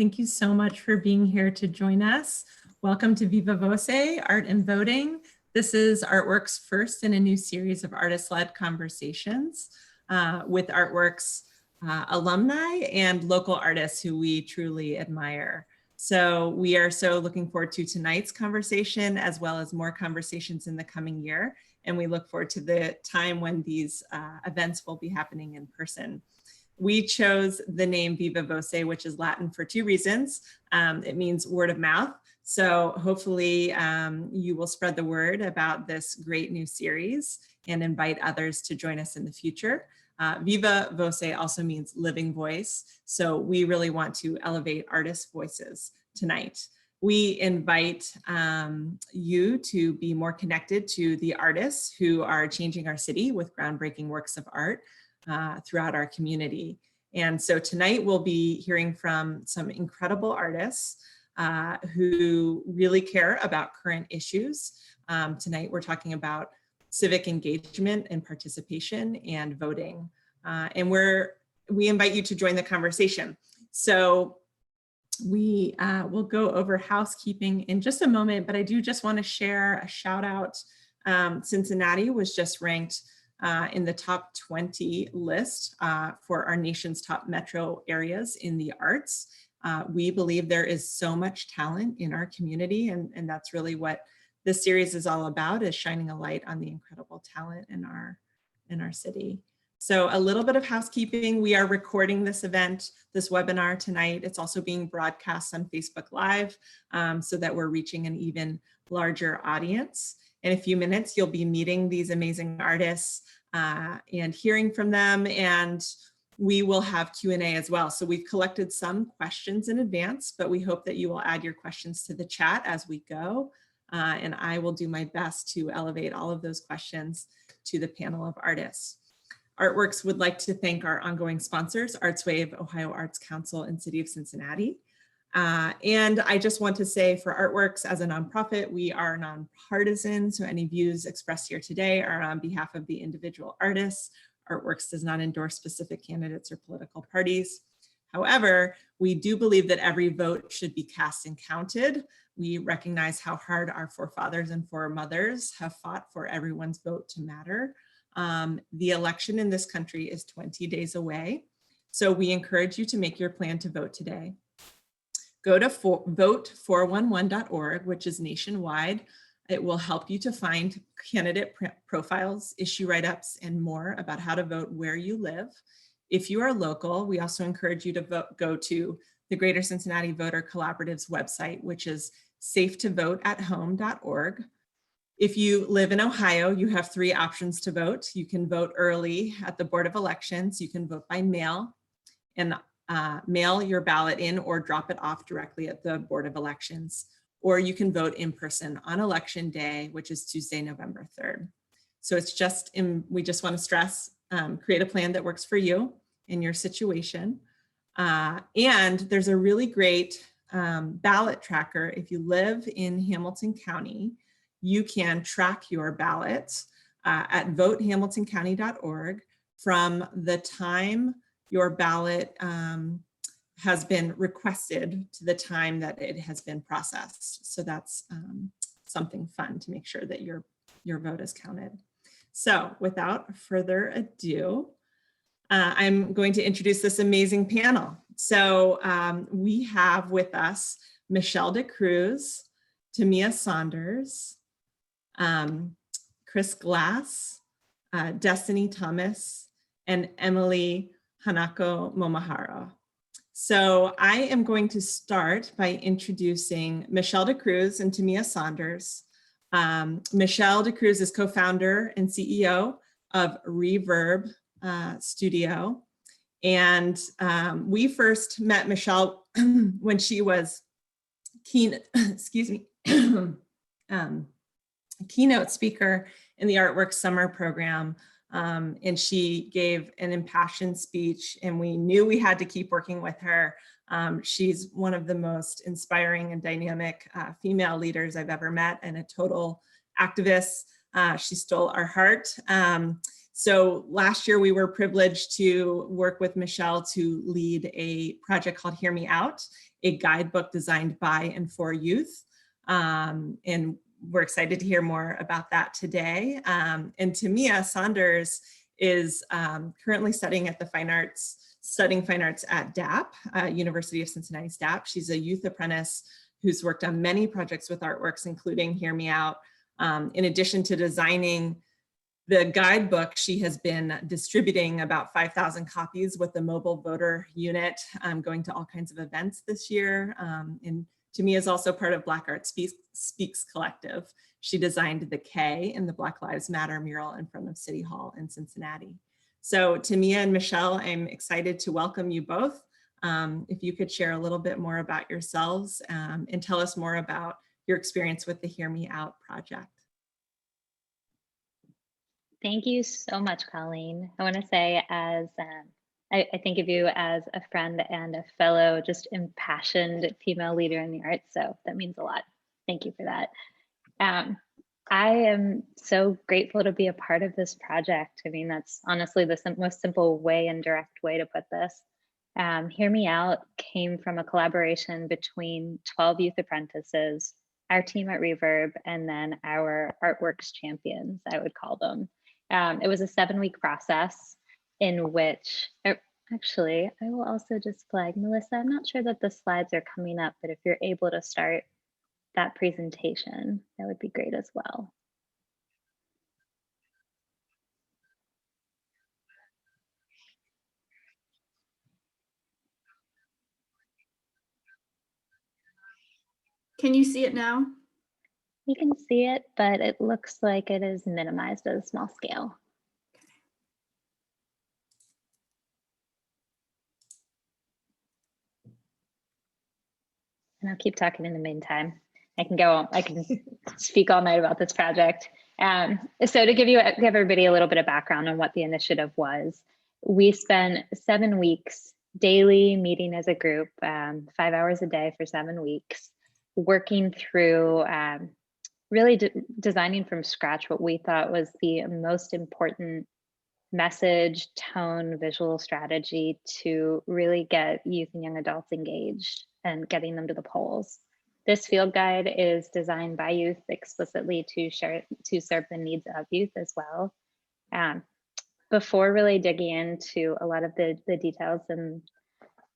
Thank you so much for being here to join us. Welcome to Viva Voce, Art and Voting. This is ArtWorks' first in a new series of artist-led conversations with ArtWorks alumni and local artists who we truly admire. So we are so looking forward to tonight's conversation as well as more conversations in the coming year. And we look forward to the time when these events will be happening in person. We chose the name Viva Voce, which is Latin for two reasons. It means word of mouth. So hopefully you will spread the word about this great new series and invite others to join us in the future. Viva Voce also means living voice. So we really want to elevate artists' voices tonight. We invite you to be more connected to the artists who are changing our city with groundbreaking works of art throughout our community. And so tonight we'll be hearing from some incredible artists who really care about current issues. Tonight we're talking about civic engagement and participation and voting. And we invite you to join the conversation. So we will go over housekeeping in just a moment, but I do just want to share a shout out. Cincinnati was just ranked in the top 20 list for our nation's top metro areas in the arts. We believe there is so much talent in our community, and that's really what this series is all about, is shining a light on the incredible talent in our city. So a little bit of housekeeping. We are recording this event, this webinar tonight. It's also being broadcast on Facebook Live so that we're reaching an even larger audience. In a few minutes, you'll be meeting these amazing artists and hearing from them, and we will have Q&A as well. So we've collected some questions in advance, but we hope that you will add your questions to the chat as we go, and I will do my best to elevate all of those questions to the panel of artists. ArtWorks would like to thank our ongoing sponsors, ArtsWave, Ohio Arts Council, and City of Cincinnati. And I just want to say for ArtWorks as a nonprofit, we are nonpartisan. So any views expressed here today are on behalf of the individual artists. ArtWorks does not endorse specific candidates or political parties. However, we do believe that every vote should be cast and counted. We recognize how hard our forefathers and foremothers have fought for everyone's vote to matter. The election in this country is 20 days away. So we encourage you to make your plan to vote today. Go to vote411.org, which is nationwide. It will help you to find candidate profiles, issue write-ups, and more about how to vote where you live. If you are local, we also encourage you to go to the Greater Cincinnati Voter Collaborative's website, which is safetovoteathome.org. If you live in Ohio, you have 3 options to vote. You can vote early at the Board of Elections. You can vote by mail and mail your ballot in or drop it off directly at the Board of Elections. Or you can vote in person on Election Day, which is Tuesday, November 3rd. So it's just, we just want to stress, create a plan that works for you in your situation. And there's a really great ballot tracker. If you live in Hamilton County, you can track your ballot at votehamiltoncounty.org from the time your ballot has been requested to the time that it has been processed. So that's something fun to make sure that your vote is counted. So without further ado, I'm going to introduce this amazing panel. So we have with us Michelle D Cruz, Tamia Saunders, Chris Glass, Destinee Thomas, and Emily Hanako Momohara. So I am going to start by introducing Michelle D Cruz and Tamia Saunders. Michelle D Cruz is co-founder and CEO of Reverb Studio. And we first met Michelle when she was keynote speaker in the ArtWorks Summer Program. And she gave an impassioned speech, and we knew we had to keep working with her. She's one of the most inspiring and dynamic female leaders I've ever met, and a total activist. She stole our heart. So last year we were privileged to work with Michelle to lead a project called Hear Me Out. a guidebook designed by and for youth. And we're excited to hear more about that today. And Tamia Saunders is currently studying fine arts at DAP, University of Cincinnati DAP. She's a youth apprentice who's worked on many projects with ArtWorks, including Hear Me Out. In addition to designing the guidebook, she has been distributing about 5,000 copies with the mobile voter unit, going to all kinds of events this year. And Tamia is also part of Black Art Speaks Collective. She designed the K in the Black Lives Matter mural in front of City Hall in Cincinnati. So Tamia and Michelle, I'm excited to welcome you both. If you could share a little bit more about yourselves and tell us more about your experience with the Hear Me Out project. Thank you so much, Colleen. I want to say, as I think of you as a friend and a fellow just impassioned female leader in the arts, so that means a lot. Thank you for that. I am so grateful to be a part of this project. I mean, that's honestly the most simple way and direct way to put this. Hear Me Out came from a collaboration between 12 youth apprentices, our team at Reverb, and then our ArtWorks champions, I would call them. It was a 7-week process in which, actually, I will also just flag, Melissa, I'm not sure that the slides are coming up, but if you're able to start that presentation, that would be great as well. Can you see it now? You can see it, but it looks like it is minimized at a small scale. And I'll keep talking in the meantime. I can speak all night about this project. So to give everybody a little bit of background on what the initiative was, we spent 7 weeks daily meeting as a group, 5 hours a day for 7 weeks, working through really designing from scratch what we thought was the most important message, tone, visual strategy to really get youth and young adults engaged and getting them to the polls. This field guide is designed by youth explicitly to serve the needs of youth as well. Before really digging into a lot of the details and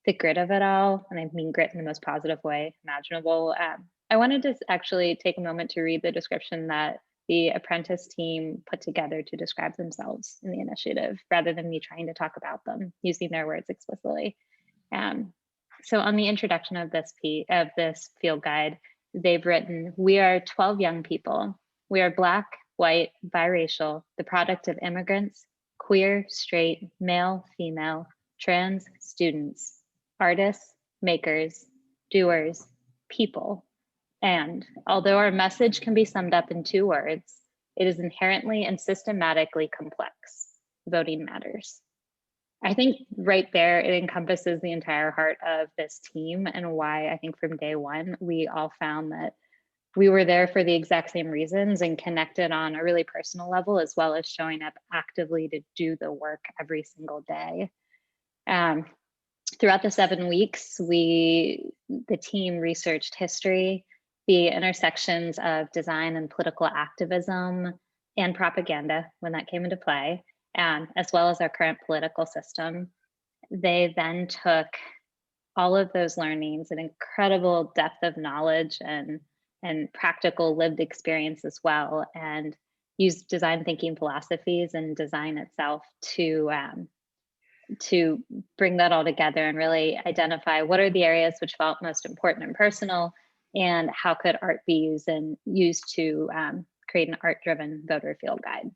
the grit of it all, and I mean grit in the most positive way imaginable, I wanted to actually take a moment to read the description that the Apprentice team put together to describe themselves in the initiative, rather than me trying to talk about them using their words explicitly. So on the introduction of this field guide, they've written, "We are 12 young people. We are Black, white, biracial, the product of immigrants, queer, straight, male, female, trans, students, artists, makers, doers, people. And although our message can be summed up in 2 words, it is inherently and systematically complex. Voting matters." I think right there, it encompasses the entire heart of this team and why I think from day one, we all found that we were there for the exact same reasons and connected on a really personal level, as well as showing up actively to do the work every single day. Throughout the 7 weeks, the team researched history, the intersections of design and political activism and propaganda when that came into play, as well as our current political system. They then took all of those learnings, an incredible depth of knowledge and practical lived experience as well, and used design thinking philosophies and design itself to bring that all together and really identify what are the areas which felt most important and personal, and how could art be used to create an art-driven voter field guide.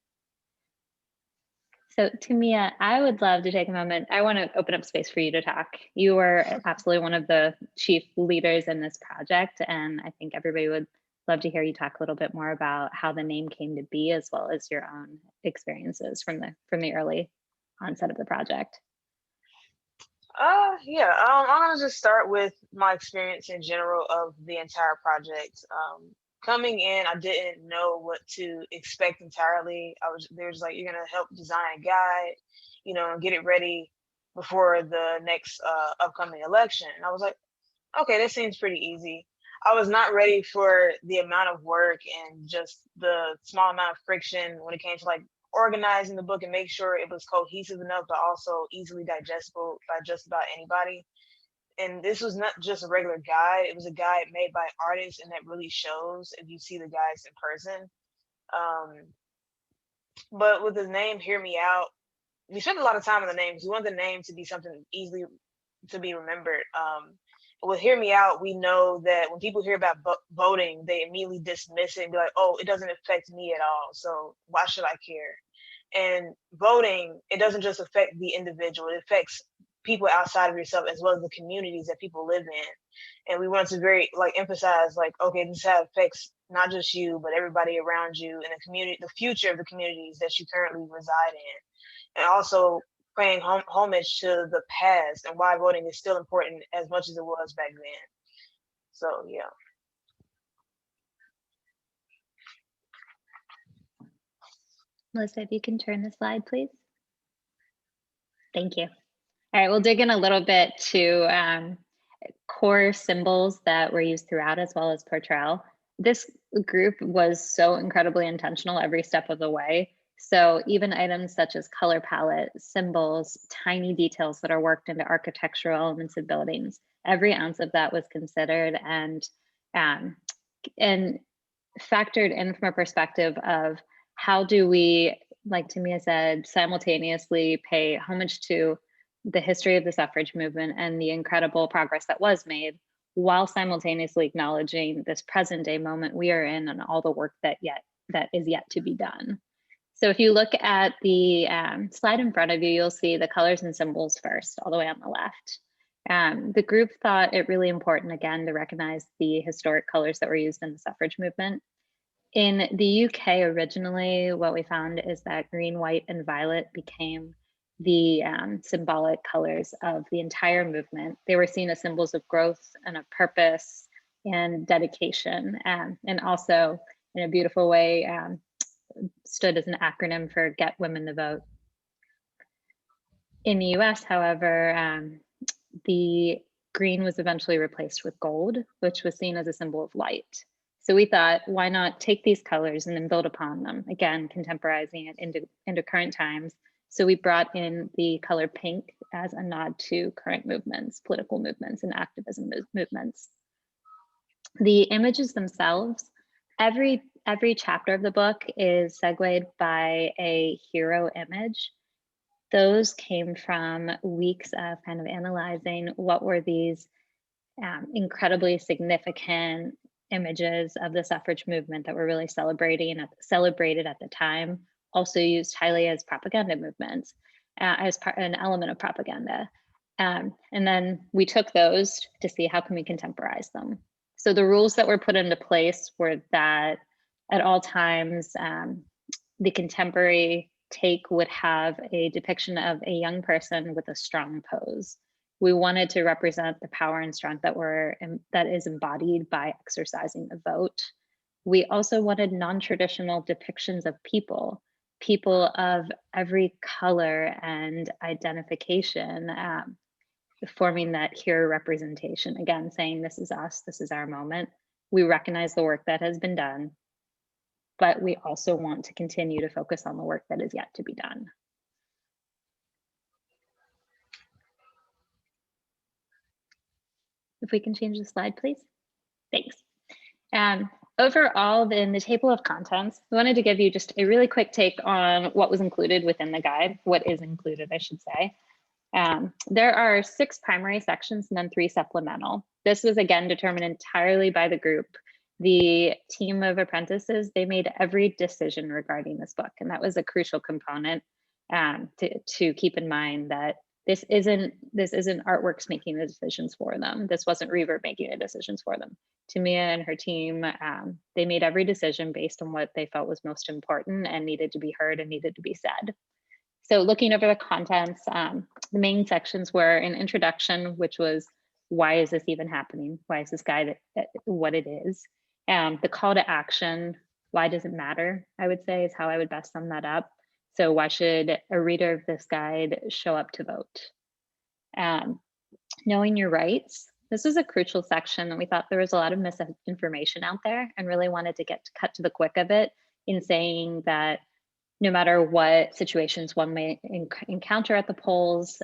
So Tamia, I would love to take a moment. I want to open up space for you to talk. You are absolutely one of the chief leaders in this project, and I think everybody would love to hear you talk a little bit more about how the name came to be, as well as your own experiences from the early onset of the project. Yeah, I'm gonna just start with my experience in general of the entire project. Coming in, I didn't know what to expect entirely. They were just like, you're gonna help design a guide, and get it ready before the next upcoming election. And I was like, okay, this seems pretty easy. I was not ready for the amount of work and just the small amount of friction when it came to like organizing the book and make sure it was cohesive enough, but also easily digestible by just about anybody. And this was not just a regular guide, it was a guide made by artists, and that really shows if you see the guides in person. Um, but with the name Hear Me Out, we spent a lot of time on the name because we want the name to be something easily to be remembered. With Hear Me Out, we know that when people hear about voting, they immediately dismiss it and be like, oh, it doesn't affect me at all, so why should I care? And voting, it doesn't just affect the individual, it affects people outside of yourself as well as the communities that people live in. And we want to very like emphasize like, okay, this affects not just you, but everybody around you and the community, the future of the communities that you currently reside in. And also paying homage to the past and why voting is still important as much as it was back then. So yeah. Melissa, if you can turn the slide, please. Thank you. All right, we'll dig in a little bit to core symbols that were used throughout as well as portrayal. This group was so incredibly intentional every step of the way. So even items such as color palette, symbols, tiny details that are worked into architectural elements of buildings, every ounce of that was considered and factored in from a perspective of how do we, like Tamia said, simultaneously pay homage to the history of the suffrage movement and the incredible progress that was made, while simultaneously acknowledging this present day moment we are in and all the work that is yet to be done. So if you look at the slide in front of you, you'll see the colors and symbols first, all the way on the left. The group thought it really important, again, to recognize the historic colors that were used in the suffrage movement. In the UK originally, what we found is that green, white, and violet became the symbolic colors of the entire movement. They were seen as symbols of growth and of purpose and dedication, and also in a beautiful way stood as an acronym for Get Women to Vote. In the US, however, the green was eventually replaced with gold, which was seen as a symbol of light. So we thought, why not take these colors and then build upon them? Again, contemporizing it into current times. So we brought in the color pink as a nod to current movements, political movements, and activism movements. The images themselves, every chapter of the book is segued by a hero image. Those came from weeks of kind of analyzing what were these incredibly significant images of the suffrage movement that were really celebrated at the time, also used highly as propaganda movements, as an element of propaganda. And then we took those to see how can we contemporize them. So the rules that were put into place were that at all times, the contemporary take would have a depiction of a young person with a strong pose. We wanted to represent the power and strength that is embodied by exercising the vote. We also wanted non-traditional depictions of people of every color and identification, forming that hero representation. Again, saying this is us, this is our moment. We recognize the work that has been done, but we also want to continue to focus on the work that is yet to be done. If we can change the slide, please. Thanks. Overall, in the table of contents, we wanted to give you just a really quick take on what was included within the guide, what is included, I should say. There are 6 primary sections and then 3 supplemental. This was again determined entirely by the group. The team of apprentices, they made every decision regarding this book, and that was a crucial component to keep in mind, that this isn't ArtWorks making the decisions for them. This wasn't Reverb making the decisions for them. Tamia and her team, they made every decision based on what they felt was most important and needed to be heard and needed to be said. So looking over the contents, the main sections were an introduction, which was, why is this even happening? Why is this guide what it is? The call to action, why does it matter? I would say is how I would best sum that up. So why should a reader of this guide show up to vote? Knowing your rights, This was a crucial section, and we thought there was a lot of misinformation out there, and really wanted to cut to the quick of it in saying that no matter what situations one may encounter at the polls,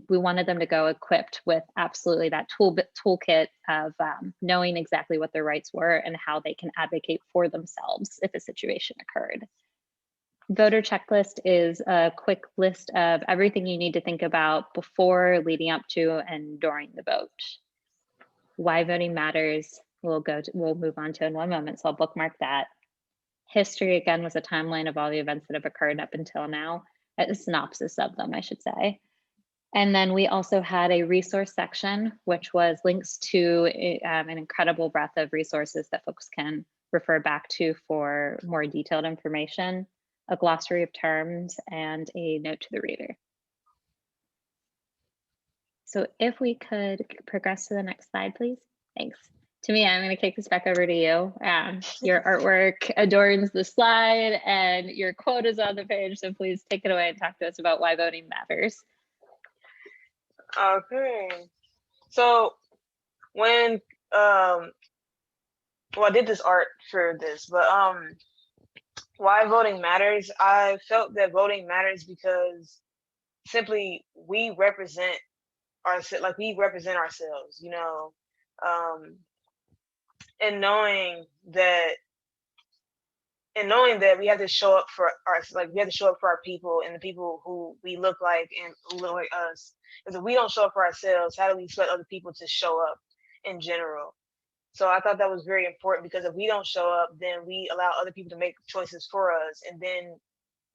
we wanted them to go equipped with absolutely that toolkit of knowing exactly what their rights were and how they can advocate for themselves if a situation occurred. Voter checklist is a quick list of everything you need to think about before, leading up to, and during the vote. Why voting matters, we'll move on to in one moment, so I'll bookmark that. History, again, was a timeline of all the events that have occurred up until now, a synopsis of them, I should say. And then we also had a resource section, which was links to an incredible breadth of resources that folks can refer back to for more detailed information, a glossary of terms, and a note to the reader. So if we could progress to the next slide, please. Thanks. Tamia, I'm going to kick this back over to you. Your artwork adorns the slide and your quote is on the page, so please take it away and talk to us about why voting matters. Okay. So when well, I did this art for this, but why voting matters, I felt that voting matters because simply we represent ourselves, you know, and knowing that we have to show up for our people and the people who we look like and who look like us. Because if we don't show up for ourselves, how do we expect other people to show up in general? So I thought that was very important, because if we don't show up, then we allow other people to make choices for us, and then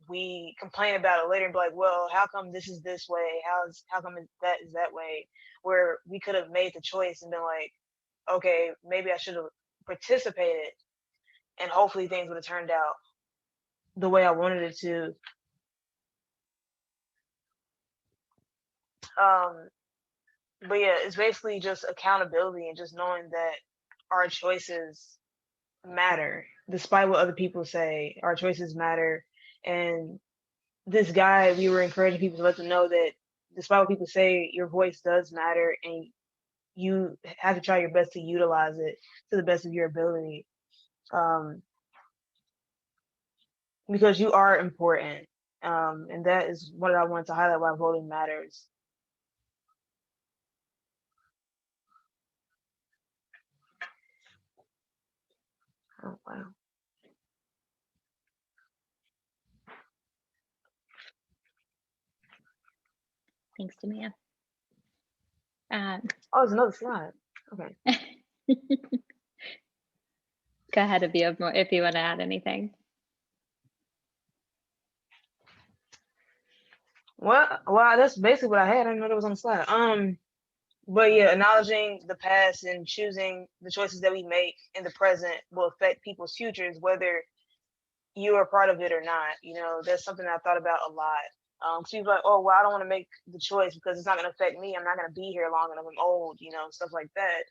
we complain about it later and be like, well, how come this is this way? How come that is that way? Where we could have made the choice and been like, okay, maybe I should have participated, and hopefully things would have turned out the way I wanted it to. But yeah, it's basically just accountability and just knowing that our choices matter, despite what other people say. Our choices matter. And this guide, we were encouraging people to let them know that despite what people say, your voice does matter, and you have to try your best to utilize it to the best of your ability. Because you are important. And that is what I wanted to highlight, why voting matters. Oh, wow. Thanks, Tamia. Oh, there's another slide. Okay. Go ahead if you have more, if you want to add anything. Well, that's basically what I had. I didn't know that was on the slide. But yeah, acknowledging the past and choosing the choices that we make in the present will affect people's futures, whether you are part of it or not. You know, that's something I thought about a lot. So people are like, oh, well, I don't want to make the choice because it's not going to affect me. I'm not going to be here long enough. I'm old, you know, stuff like that.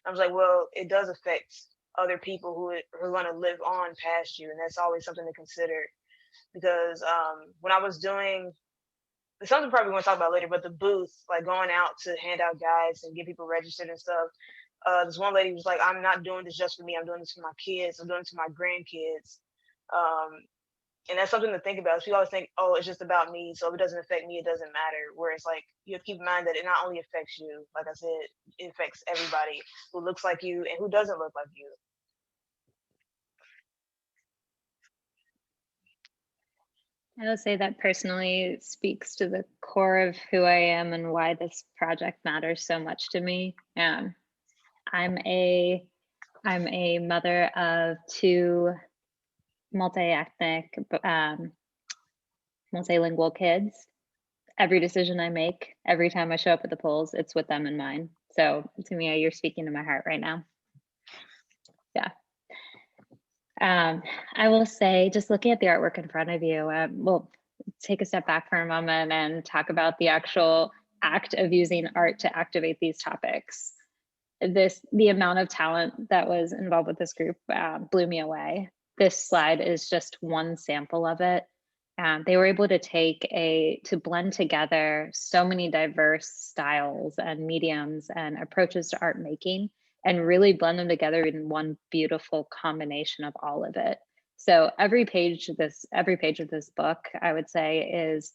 I was like, well, it does affect other people who are going to live on past you. And that's always something to consider. Because when I was doing, it's something probably we're going to talk about later, but the booth, like going out to hand out guides and get people registered and stuff. This one lady was like, I'm not doing this just for me. I'm doing this for my kids. I'm doing this for my grandkids. And that's something to think about. People always think, oh, it's just about me, so if it doesn't affect me, it doesn't matter. Whereas, like, you have to keep in mind that it not only affects you, like I said, it affects everybody who looks like you and who doesn't look like you. I will say that personally speaks to the core of who I am and why this project matters so much to me. I'm a mother of two multi-ethnic, multilingual kids. Every decision I make, every time I show up at the polls, it's with them in mind. So Tamia, you're speaking to my heart right now. Yeah. I will say, just looking at the artwork in front of you, we'll take a step back for a moment and talk about the actual act of using art to activate these topics. The amount of talent that was involved with this group blew me away. This slide is just one sample of it. They were able to blend together so many diverse styles and mediums and approaches to art making, and really blend them together in one beautiful combination of all of it. So every page of this book, I would say, is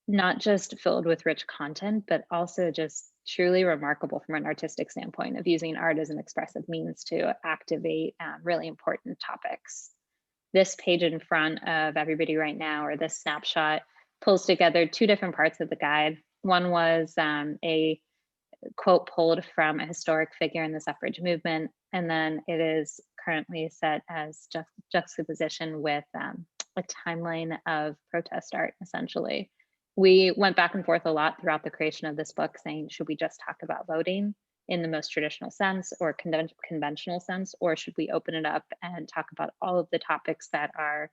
not just filled with rich content, but also just truly remarkable from an artistic standpoint of using art as an expressive means to activate really important topics. This page in front of everybody right now, or this snapshot, pulls together two different parts of the guide. One was a quote pulled from a historic figure in the suffrage movement, and then it is currently set as juxtaposition with a timeline of protest art, essentially. We went back and forth a lot throughout the creation of this book, saying, should we just talk about voting in the most traditional sense or conventional sense, or should we open it up and talk about all of the topics that are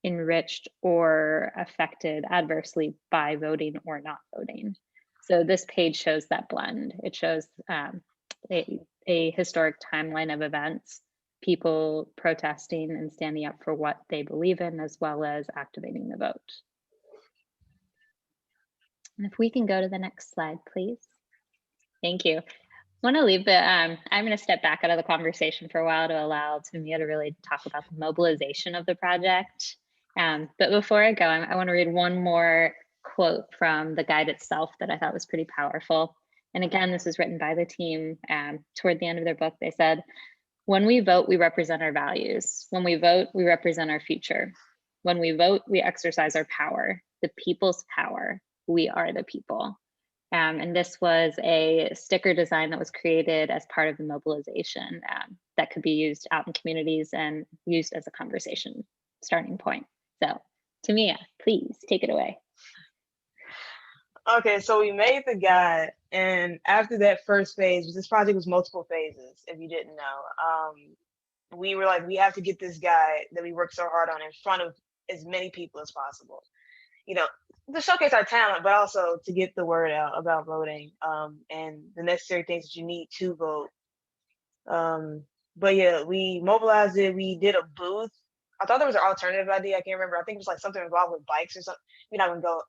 enriched or affected adversely by voting or not voting? So this page shows that blend. It shows a historic timeline of events, people protesting and standing up for what they believe in, as well as activating the vote. And if we can go to the next slide, please. Thank you. I want to leave the, I'm going to step back out of the conversation for a while to allow Tamia to really talk about the mobilization of the project. But before I go, I want to read one more quote from the guide itself that I thought was pretty powerful. And again, this is written by the team. Toward the end of their book, they said, when we vote, we represent our values. When we vote, we represent our future. When we vote, we exercise our power, the people's power. We are the people. And this was a sticker design that was created as part of the mobilization that could be used out in communities and used as a conversation starting point. So Tamia, please take it away. Okay, so we made the guide, and after that first phase, this project was multiple phases, if you didn't know. We were like, we have to get this guide that we worked so hard on in front of as many people as possible. You know, to showcase our talent, but also to get the word out about voting and the necessary things that you need to vote. But yeah, we mobilized it. We did a booth. I thought there was an alternative idea. I can't remember. I think it was like something involved with bikes or something. We're not gonna go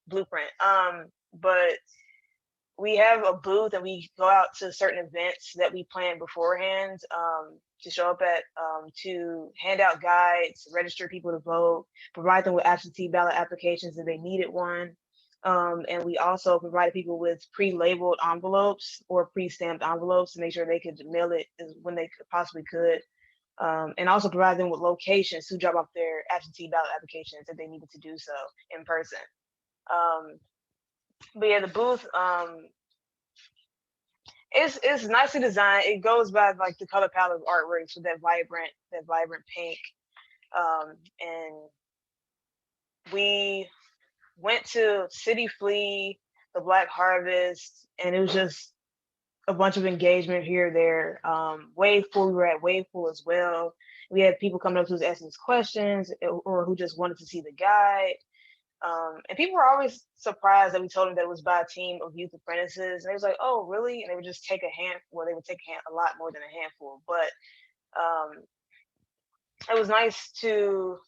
blueprint. But we have a booth and we go out to certain events that we plan beforehand to show up at, to hand out guides, register people to vote, provide them with absentee ballot applications if they needed one. And we also provided people with pre-labeled envelopes or pre-stamped envelopes to make sure they could mail it when they possibly could. And also provide them with locations to drop off their absentee ballot applications if they needed to do so in person. But yeah, the booth, it's nicely designed. It goes by like the color palette of ArtWorks with that vibrant pink. And we went to City Flea, the Black Harvest, and it was just a bunch of engagement here or there. Wave Pool, we were at Wave Pool as well. We had people coming up to us asking us questions or who just wanted to see the guide. And people were always surprised that we told them that it was by a team of youth apprentices. And they was like, oh, really? And they would just take they would take a lot more than a handful. But it was nice to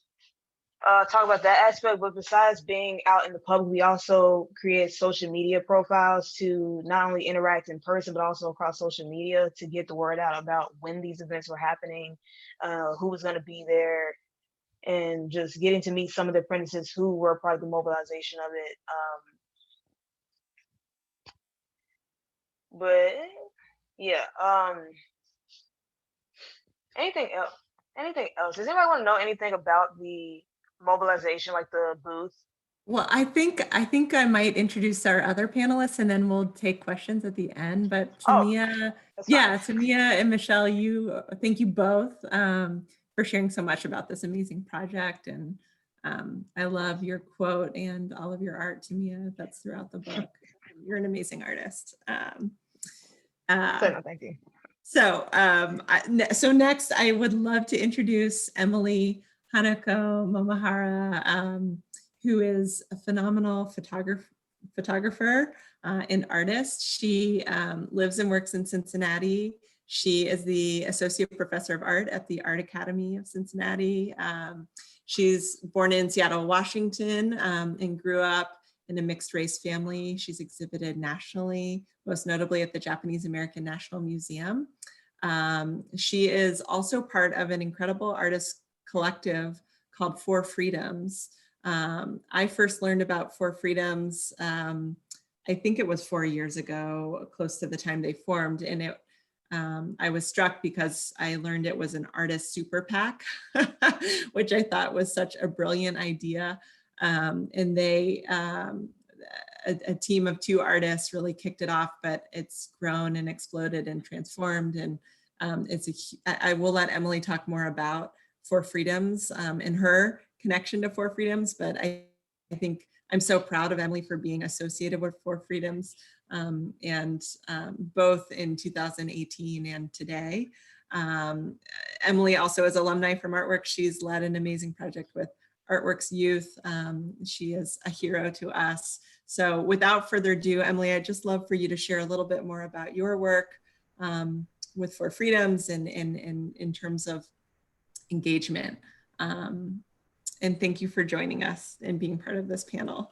talk about that aspect. But besides being out in the public, we also create social media profiles to not only interact in person, but also across social media to get the word out about when these events were happening, who was going to be there, and just getting to meet some of the apprentices who were part of the mobilization of it. But yeah, anything else? Does anybody want to know anything about the mobilization, like the booth? Well, I think I might introduce our other panelists and then we'll take questions at the end. But Tamia, Tamia and Michelle, thank you both for sharing so much about this amazing project. And I love your quote and all of your art, Tamia, that's throughout the book. You're an amazing artist. Thank you. So, so next I would love to introduce Emily Hanako Momohara, who is a phenomenal photographer and artist. She lives and works in Cincinnati, She is the Associate Professor of Art at the Art Academy of Cincinnati. She's born in Seattle, Washington, and grew up in a mixed race family. She's exhibited nationally, most notably at the Japanese American National Museum. She is also part of an incredible artist collective called Four Freedoms. I first learned about Four Freedoms, I think it was 4 years ago, close to the time they formed. And I was struck because I learned it was an artist super PAC, which I thought was such a brilliant idea. And they, a team of 2 artists really kicked it off, but it's grown and exploded and transformed. And I will let Emily talk more about Four Freedoms and her connection to Four Freedoms, but I think I'm so proud of Emily for being associated with Four Freedoms, and both in 2018 and today. Emily also is alumni from ArtWorks. She's led an amazing project with ArtWorks Youth. She is a hero to us. So without further ado, Emily, I'd just love for you to share a little bit more about your work with Four Freedoms and in terms of engagement. And thank you for joining us and being part of this panel.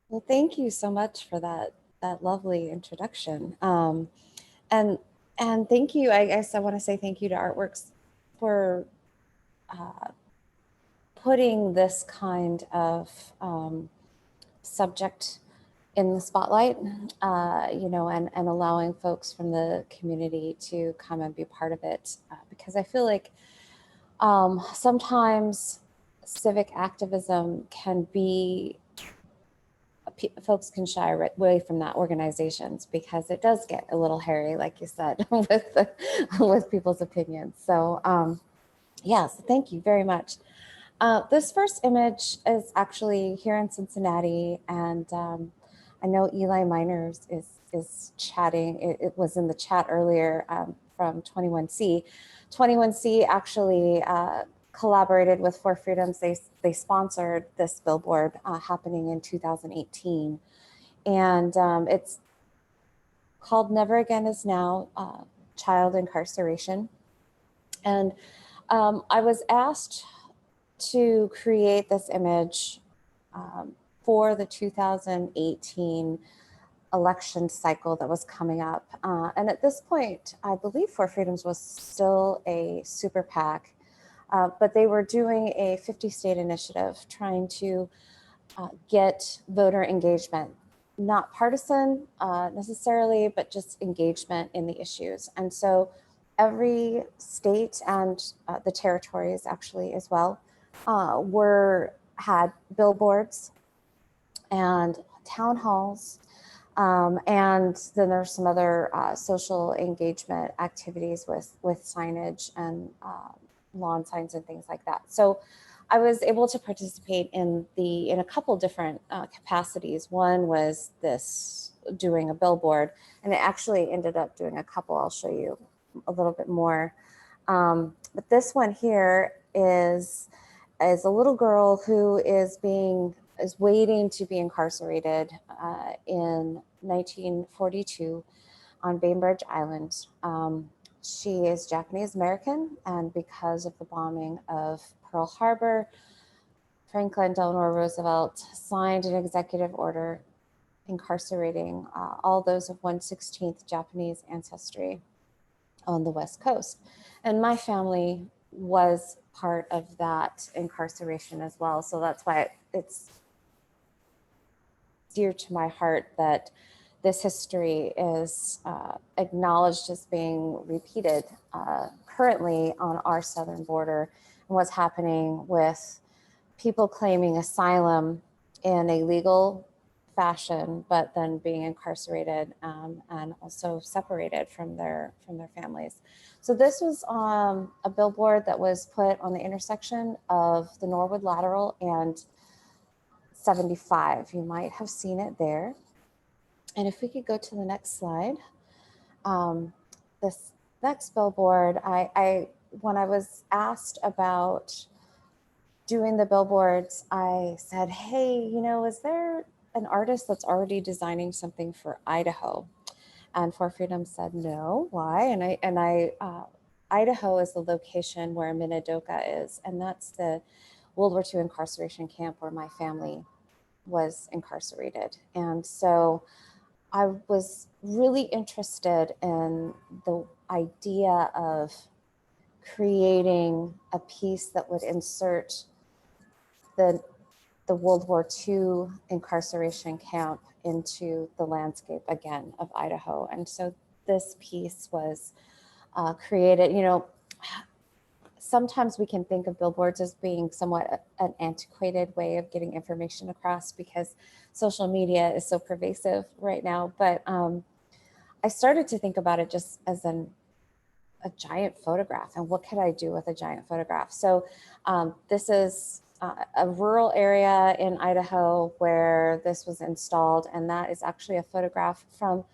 Well, thank you so much for that lovely introduction. And thank you, I guess I want to say thank you to ArtWorks for putting this kind of subject in the spotlight, you know, and allowing folks from the community to come and be part of it. Because I feel like sometimes civic activism can be, folks can shy away from that, organizations, because it does get a little hairy, like you said, with people's opinions. So yeah, so thank you very much. This first image is actually here in Cincinnati, and I know Eli Miners is chatting. It was in the chat earlier from 21C. 21C actually collaborated with Four Freedoms. They sponsored this billboard happening in 2018. And it's called Never Again Is Now, Child Incarceration. And I was asked to create this image for the 2018 election cycle that was coming up. And at this point, I believe Four Freedoms was still a super PAC, but they were doing a 50-state initiative trying to get voter engagement, not partisan necessarily, but just engagement in the issues. And so every state and the territories actually as well had billboards and town halls. And then there's some other social engagement activities with signage and lawn signs and things like that. So I was able to participate in a couple different capacities. One was this doing a billboard, and it actually ended up doing a couple. I'll show you a little bit more. But this one here is a little girl who is waiting to be incarcerated in 1942 on Bainbridge Island. She is Japanese American, and because of the bombing of Pearl Harbor, Franklin Delano Roosevelt signed an executive order incarcerating all those of 1/16th Japanese ancestry on the West Coast. And my family was part of that incarceration as well. So that's why it's dear to my heart that this history is acknowledged as being repeated currently on our southern border, and what's happening with people claiming asylum in a legal fashion, but then being incarcerated and also separated from their families. So this was a billboard that was put on the intersection of the Norwood Lateral and 75. You might have seen it there. And if we could go to the next slide. This next billboard, when I was asked about doing the billboards, I said, hey, you know, is there an artist that's already designing something for Idaho? And For Freedom said, no, why? Idaho is the location where Minidoka is, and that's the World War II incarceration camp where my family was incarcerated. And so I was really interested in the idea of creating a piece that would insert the World War II incarceration camp into the landscape again of Idaho. And so this piece was created. You know, sometimes we can think of billboards as being somewhat an antiquated way of getting information across because social media is so pervasive right now. But I started to think about it just as a giant photograph, and what could I do with a giant photograph? So this is a rural area in Idaho where this was installed, and that is actually a photograph from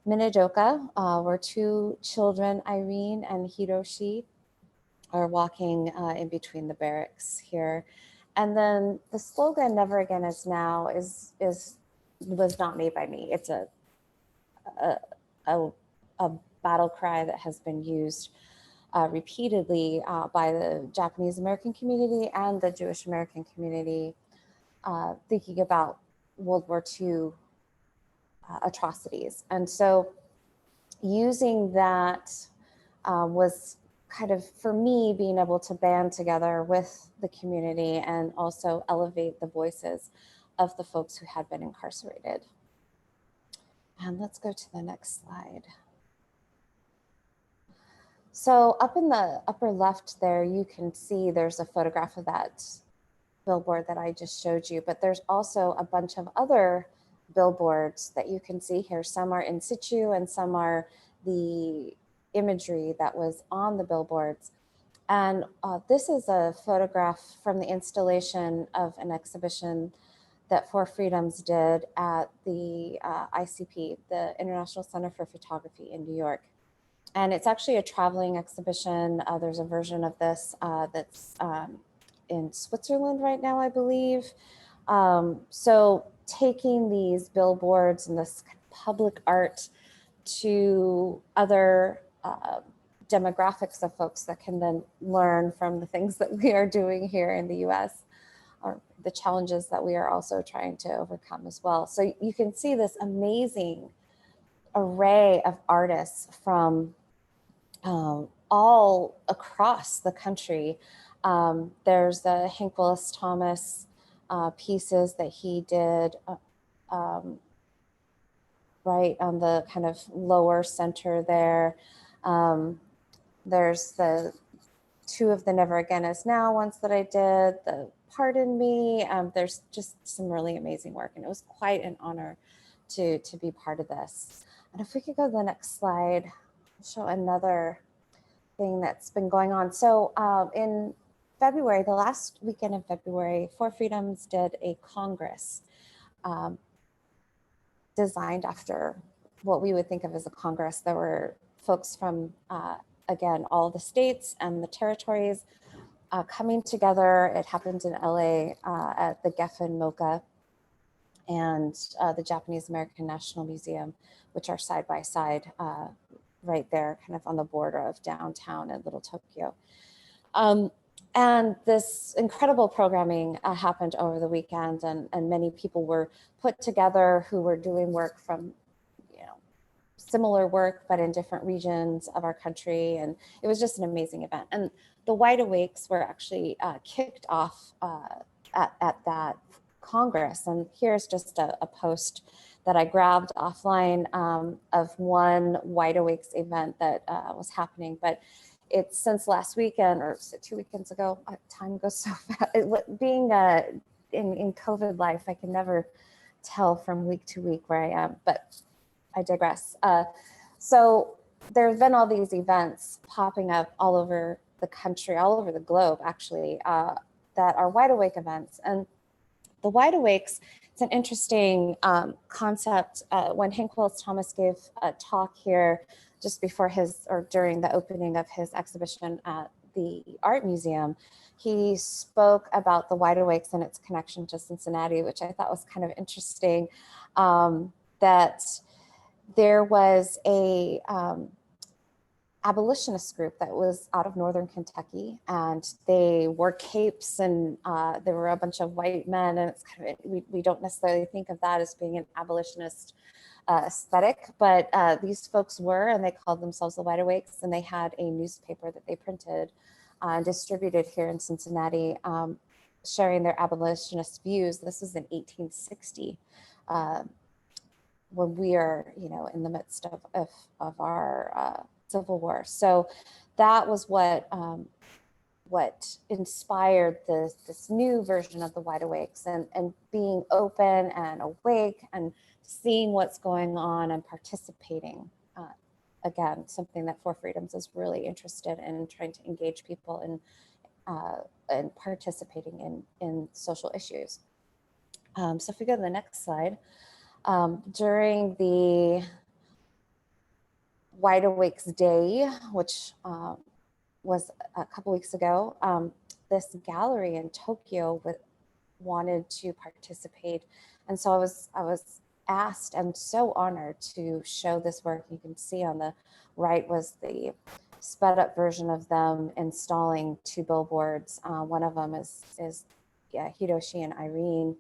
Minidoka, where two children, Irene and Hiroshi, are walking in between the barracks here. And then the slogan "Never Again Is Now" was not made by me. It's a battle cry that has been used repeatedly by the Japanese American community and the Jewish American community, thinking about World War II atrocities. And so using that was kind of, for me, being able to band together with the community and also elevate the voices of the folks who had been incarcerated. And let's go to the next slide. So up in the upper left there, you can see there's a photograph of that billboard that I just showed you, but there's also a bunch of other billboards that you can see here. Some are in situ and some are the imagery that was on the billboards. And this is a photograph from the installation of an exhibition that For Freedoms did at the ICP, the International Center for Photography in New York. And it's actually a traveling exhibition. There's a version of this that's in Switzerland right now, I believe. So taking these billboards and this public art to other demographics of folks that can then learn from the things that we are doing here in the US, or the challenges that we are also trying to overcome as well. So you can see this amazing array of artists from all across the country. There's the Hank Willis Thomas pieces that he did right on the kind of lower center there. There's the two of the Never Again Is Now ones that I did, the Pardon Me. There's just some really amazing work, and it was quite an honor to be part of this. And if we could go to the next slide, I'll show another thing that's been going on. So in February, the last weekend in February, For Freedoms did a Congress designed after what we would think of as a Congress. There were folks from, again, all the states and the territories coming together. It happened in LA at the Geffen MoCA and the Japanese American National Museum, which are side by side right there, kind of on the border of downtown and Little Tokyo. And this incredible programming happened over the weekend, and many people were put together who were doing work from, similar work, but in different regions of our country. And it was just an amazing event. And the Wide Awakes were actually kicked off at that Congress. And here's just a post that I grabbed offline of one Wide Awakes event that was happening. But it's since last weekend, or 2 weekends ago, time goes so fast. Being in COVID life, I can never tell from week to week where I am, but I digress. So there have been all these events popping up all over the country, all over the globe, actually, that are Wide Awake events. And the Wide Awakes, it's an interesting concept. When Hank Willis Thomas gave a talk here just before during the opening of his exhibition at the Art Museum, he spoke about the Wide Awakes and its connection to Cincinnati, which I thought was kind of interesting, that there was a abolitionist group that was out of Northern Kentucky, and they wore capes, and there were a bunch of white men, and it's kind of, we don't necessarily think of that as being an abolitionist aesthetic, but these folks were, and they called themselves the Wide Awakes, and they had a newspaper that they printed and distributed here in Cincinnati, sharing their abolitionist views. This was in 1860, when we are, in the midst of our Civil War. So that was what inspired this new version of the Wide Awakes, and being open and awake and seeing what's going on and participating. Again, something that For Freedoms is really interested in, trying to engage people in participating in social issues. So if we go to the next slide, during the Wide Awakes Day, which was a couple weeks ago, this gallery in Tokyo wanted to participate, and so I was asked and so honored to show this work. You can see on the right was the sped up version of them installing 2 billboards. One of them is Hiroshi and Irene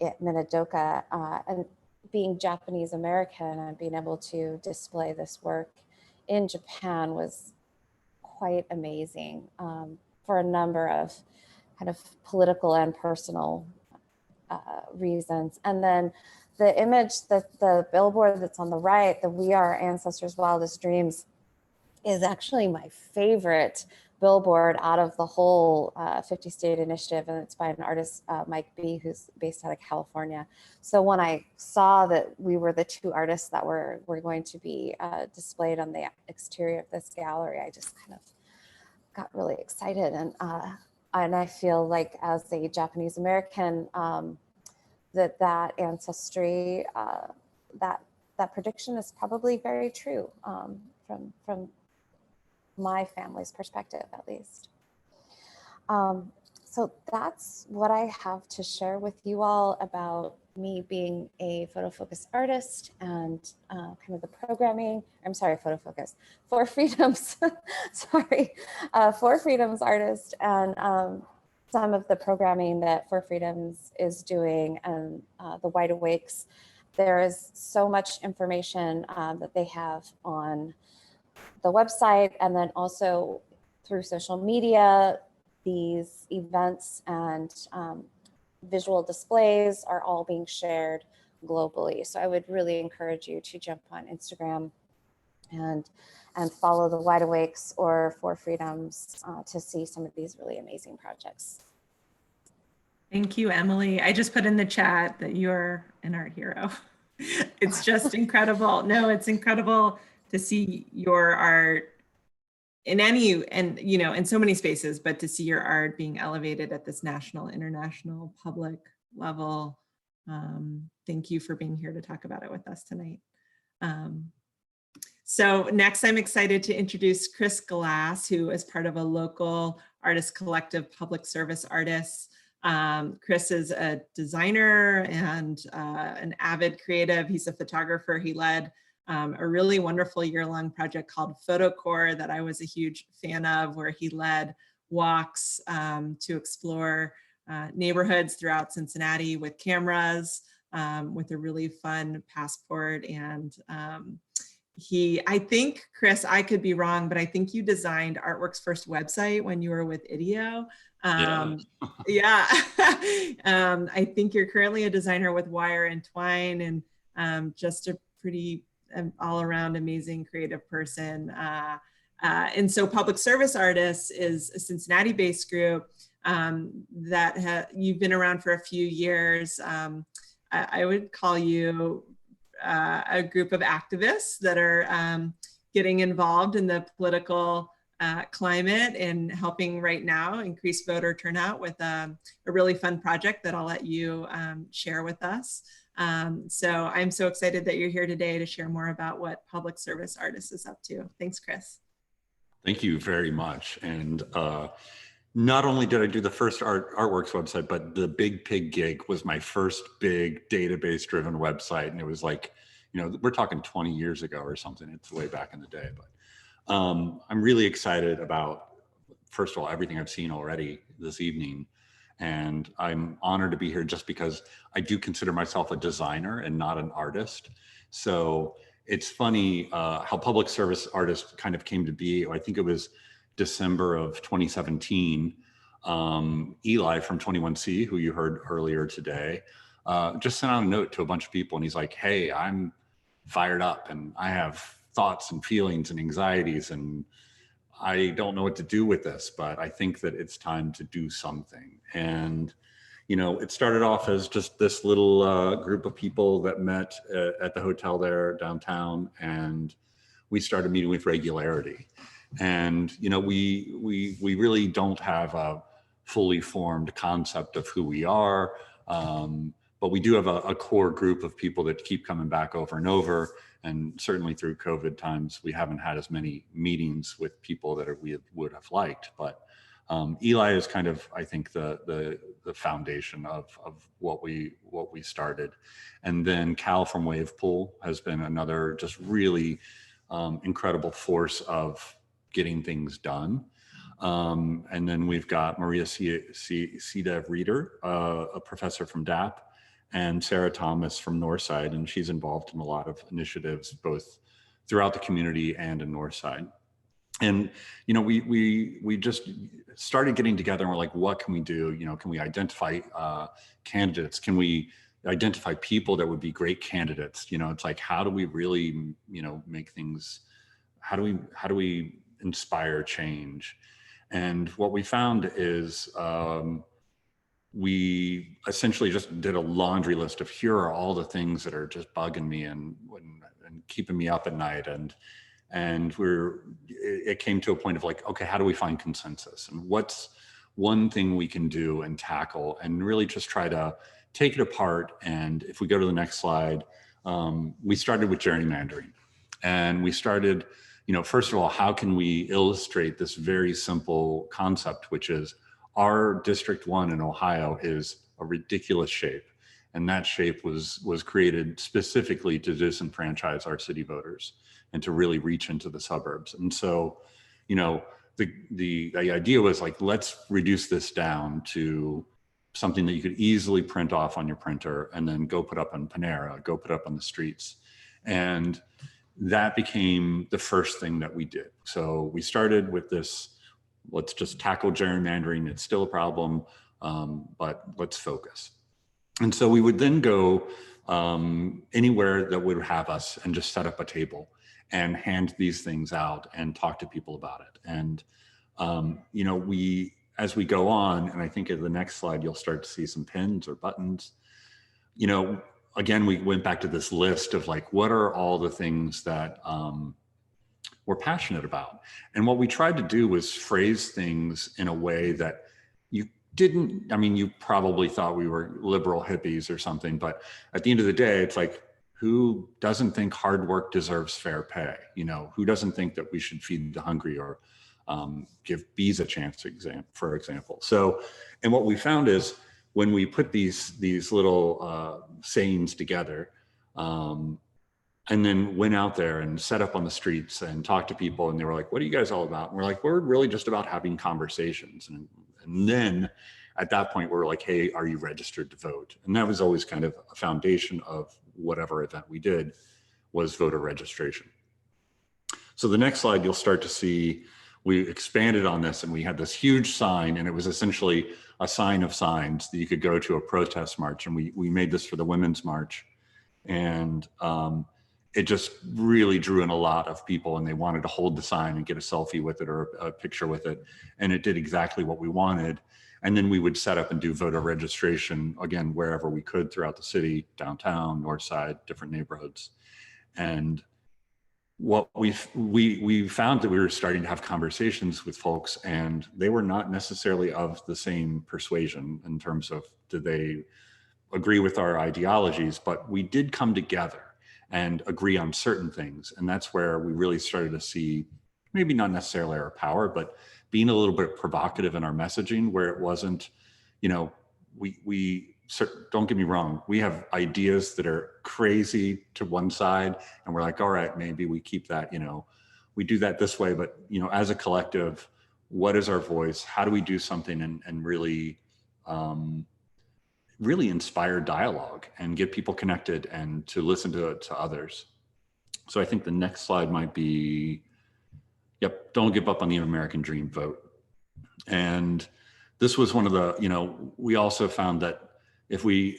at Minidoka, and being Japanese American and being able to display this work in Japan was quite amazing, for a number of kind of political and personal reasons. And then the image, that the billboard that's on the right, the "We Are Our Ancestors' Wildest Dreams," is actually my favorite billboard out of the whole 50 state initiative, and it's by an artist, Mike B, who's based out of California. So when I saw that we were the 2 artists that were going to be displayed on the exterior of this gallery, I just kind of got really excited, and I feel like, as a Japanese American, that ancestry, that prediction is probably very true, from my family's perspective, at least. So that's what I have to share with you all about me being a photo focus artist, and kind of the programming. I'm sorry, photo focus, For Freedoms, sorry, For Freedoms artist, and some of the programming that For Freedoms is doing, and the Wide Awakes. There is so much information that they have on the website, and then also through social media. These events and visual displays are all being shared globally. So I would really encourage you to jump on Instagram and follow the Wide Awakes or For Freedoms to see some of these really amazing projects. Thank you, Emily. I just put in the chat that you're an art hero. It's just incredible. No, it's incredible to see your art in in so many spaces, but to see your art being elevated at this national, international, public level. Thank you for being here to talk about it with us tonight. So next, I'm excited to introduce Chris Glass, who is part of a local artist collective, Public Service Artists. Chris is a designer and an avid creative. He's a photographer. He led a really wonderful year-long project called PhotoCore that I was a huge fan of, where he led walks to explore neighborhoods throughout Cincinnati with cameras, with a really fun passport. And I think, Chris, I could be wrong, but I think you designed Artworks' first website when you were with IDEO. Yeah. I think you're currently a designer with Wire and Twine, and just a pretty all around amazing creative person. And so Public Service Artists is a Cincinnati-based group that you've been around for a few years. I would call you a group of activists that are getting involved in the political climate and helping right now increase voter turnout with a really fun project that I'll let you share with us. So I'm so excited that you're here today to share more about what Public Service Artists is up to. Thanks, Chris. Thank you very much. And not only did I do the first ArtWorks website, but the Big Pig gig was my first big database driven website. And it was like, you know, we're talking 20 years ago or something. It's way back in the day, but I'm really excited about, first of all, everything I've seen already this evening. And I'm honored to be here just because I do consider myself a designer and not an artist. So it's funny how public service artist kind of came to be. I think it was December of 2017. Eli from 21C, who you heard earlier today, just sent out a note to a bunch of people, and he's like, hey, I'm fired up and I have thoughts and feelings and anxieties, and I don't know what to do with this, but I think that it's time to do something. And, you know, it started off as just this little group of people that met at the hotel there downtown, and we started meeting with regularity. And, you know, we really don't have a fully formed concept of who we are, but we do have a core group of people that keep coming back over and over. And certainly through COVID times, we haven't had as many meetings with people that we would have liked. But Eli is kind of, I think, the foundation of what we started. And then Cal from Wavepool has been another just really incredible force of getting things done. And then we've got Maria Sida Reeder, a professor from DAP, and Sarah Thomas from Northside, and she's involved in a lot of initiatives, both throughout the community and in Northside. And, you know, we just started getting together and we're like, what can we do? You know, can we identify candidates? Can we identify people that would be great candidates? You know, it's like, how do we really, you know, make things, how do we inspire change? And what we found is we essentially just did a laundry list of here are all the things that are just bugging me and keeping me up at night. And it came to a point of like, okay, how do we find consensus? And what's one thing we can do and tackle and really just try to take it apart? And if we go to the next slide, we started with gerrymandering. And we started, you know, first of all, how can we illustrate this very simple concept, which is our District 1 in Ohio is a ridiculous shape. And that shape was created specifically to disenfranchise our city voters and to really reach into the suburbs. And so, you know, the idea was like, let's reduce this down to something that you could easily print off on your printer and then go put up on Panera, go put up on the streets. And that became the first thing that we did. So we started with this, let's just tackle gerrymandering. It's still a problem, but let's focus. And so we would then go anywhere that would have us and just set up a table and hand these things out and talk to people about it. And, you know, as we go on, and I think at the next slide, you'll start to see some pins or buttons, you know, again, we went back to this list of like, what are all the things that we're passionate about? And what we tried to do was phrase things in a way that you didn't, I mean, you probably thought we were liberal hippies or something, but at the end of the day, it's like, who doesn't think hard work deserves fair pay? You know, who doesn't think that we should feed the hungry or give bees a chance, for example? So, and what we found is when we put these little sayings together, and then went out there and set up on the streets and talked to people, and they were like, what are you guys all about? And we're like, we're really just about having conversations. And then at that point, we're like, hey, are you registered to vote? And that was always kind of a foundation of whatever event we did, was voter registration. So the next slide, you'll start to see, we expanded on this and we had this huge sign, and it was essentially a sign of signs that you could go to a protest march. And we made this for the Women's March. And it just really drew in a lot of people, and they wanted to hold the sign and get a selfie with it or a picture with it. And it did exactly what we wanted. And then we would set up and do voter registration, again, wherever we could throughout the city, downtown, north side, different neighborhoods. And what we found that we were starting to have conversations with folks, and they were not necessarily of the same persuasion in terms of did they agree with our ideologies, but we did come together and agree on certain things. And that's where we really started to see, maybe not necessarily our power, but being a little bit provocative in our messaging, where it wasn't, you know, don't get me wrong, we have ideas that are crazy to one side, and we're like, all right, maybe we keep that, you know, we do that this way, but, you know, as a collective, what is our voice? How do we do something and really, really inspire dialogue and get people connected and to listen to others? So I think the next slide might be, yep, don't give up on the American dream, vote. And this was one of the, you know, we also found that if we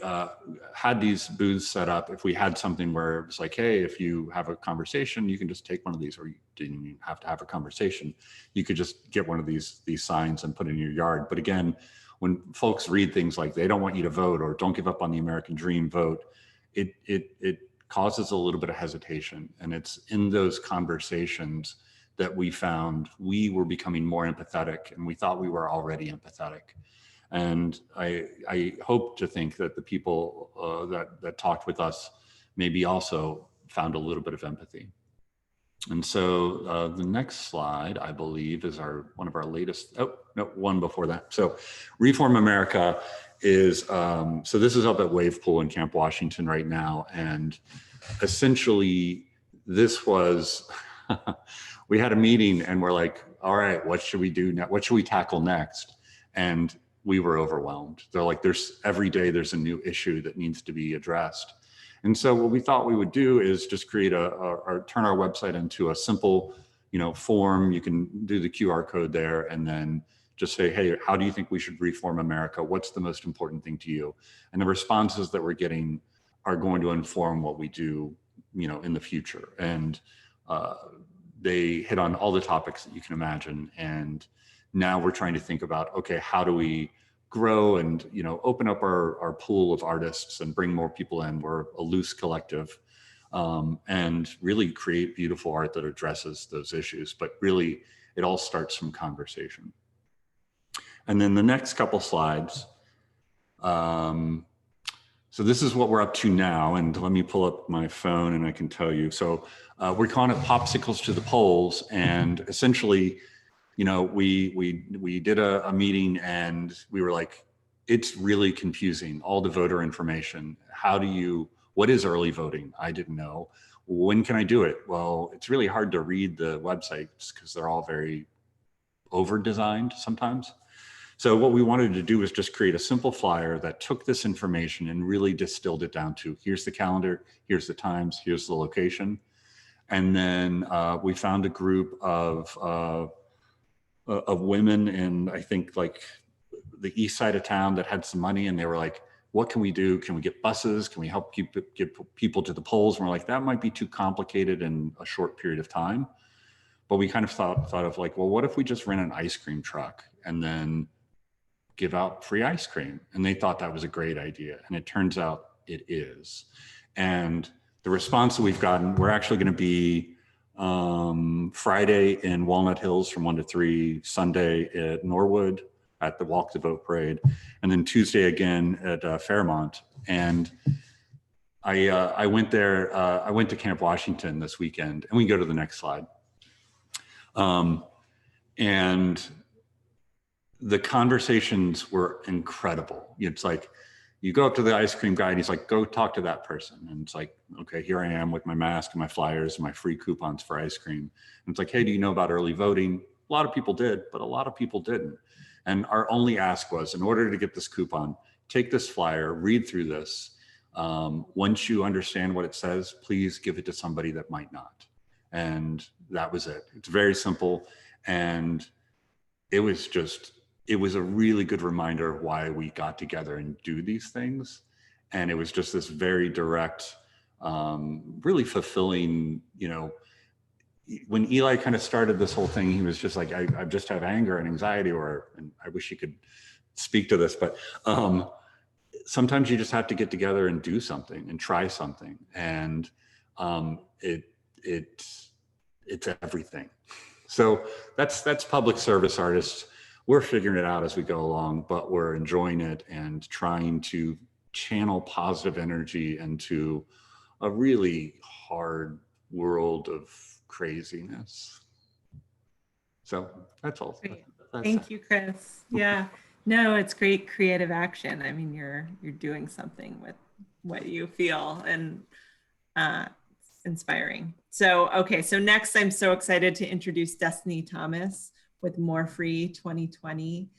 had these booths set up, if we had something where it's like, hey, if you have a conversation, you can just take one of these, or you didn't even have to have a conversation. You could just get one of these signs and put it in your yard. But again, when folks read things like they don't want you to vote, or don't give up on the American dream, vote, it causes a little bit of hesitation. And it's in those conversations that we found we were becoming more empathetic, and we thought we were already empathetic. And I hope to think that the people that talked with us maybe also found a little bit of empathy. And so the next slide, I believe, is one of our latest, oh, no, one before that. So Reform America is, so this is up at Wave Pool in Camp Washington right now. And essentially this was, we had a meeting and we're like, all right, what should we do now? What should we tackle next? And we were overwhelmed. They're like, every day there's a new issue that needs to be addressed. And so what we thought we would do is just create turn our website into a simple, you know, form. You can do the QR code there and then just say, hey, how do you think we should reform America? What's the most important thing to you? And the responses that we're getting are going to inform what we do, you know, in the future. And they hit on all the topics that you can imagine. And now we're trying to think about, okay, how do we grow and, you know, open up our pool of artists and bring more people in? We're a loose collective, and really create beautiful art that addresses those issues. But really, it all starts from conversation. And then the next couple slides. So this is what we're up to now. And let me pull up my phone and I can tell you. So we're calling it Popsicles to the Polls. And essentially, you know, we did a meeting and we were like, it's really confusing, all the voter information. What is early voting? I didn't know. When can I do it? Well, it's really hard to read the websites because they're all very over-designed sometimes. So what we wanted to do was just create a simple flyer that took this information and really distilled it down to, here's the calendar, here's the times, here's the location. And then we found a group of women in, I think, like the east side of town that had some money, and they were like, what can we do? Can we get buses? Can we help get people to the polls? And we're like, that might be too complicated in a short period of time. But we kind of thought of like, well, what if we just rent an ice cream truck and then give out free ice cream? And they thought that was a great idea. And it turns out it is. And the response that we've gotten, we're actually going to be Friday in Walnut Hills from 1 to 3, Sunday at Norwood at the Walk the Vote Parade, and then Tuesday again at Fairmont. And I went there, I went to Camp Washington this weekend, and we can go to the next slide. And the conversations were incredible. It's like, you go up to the ice cream guy and he's like, go talk to that person. And it's like, okay, here I am with my mask and my flyers and my free coupons for ice cream. And it's like, hey, do you know about early voting? A lot of people did, but a lot of people didn't. And our only ask was, in order to get this coupon, take this flyer, read through this. Once you understand what it says, please give it to somebody that might not. And that was it. It's very simple. And it was a really good reminder of why we got together and do these things. And it was just this very direct, really fulfilling, you know, when Eli kind of started this whole thing, he was just like, I just have anger and anxiety, and I wish he could speak to this, but sometimes you just have to get together and do something and try something. And it's everything. So that's public service artists. We're figuring it out as we go along, but we're enjoying it and trying to channel positive energy into a really hard world of craziness. So that's all. Great. Thank you, Chris. Yeah, no, it's great creative action. I mean, you're doing something with what you feel, and inspiring. So, okay, so next I'm so excited to introduce Destinee Thomas with More Free 2020.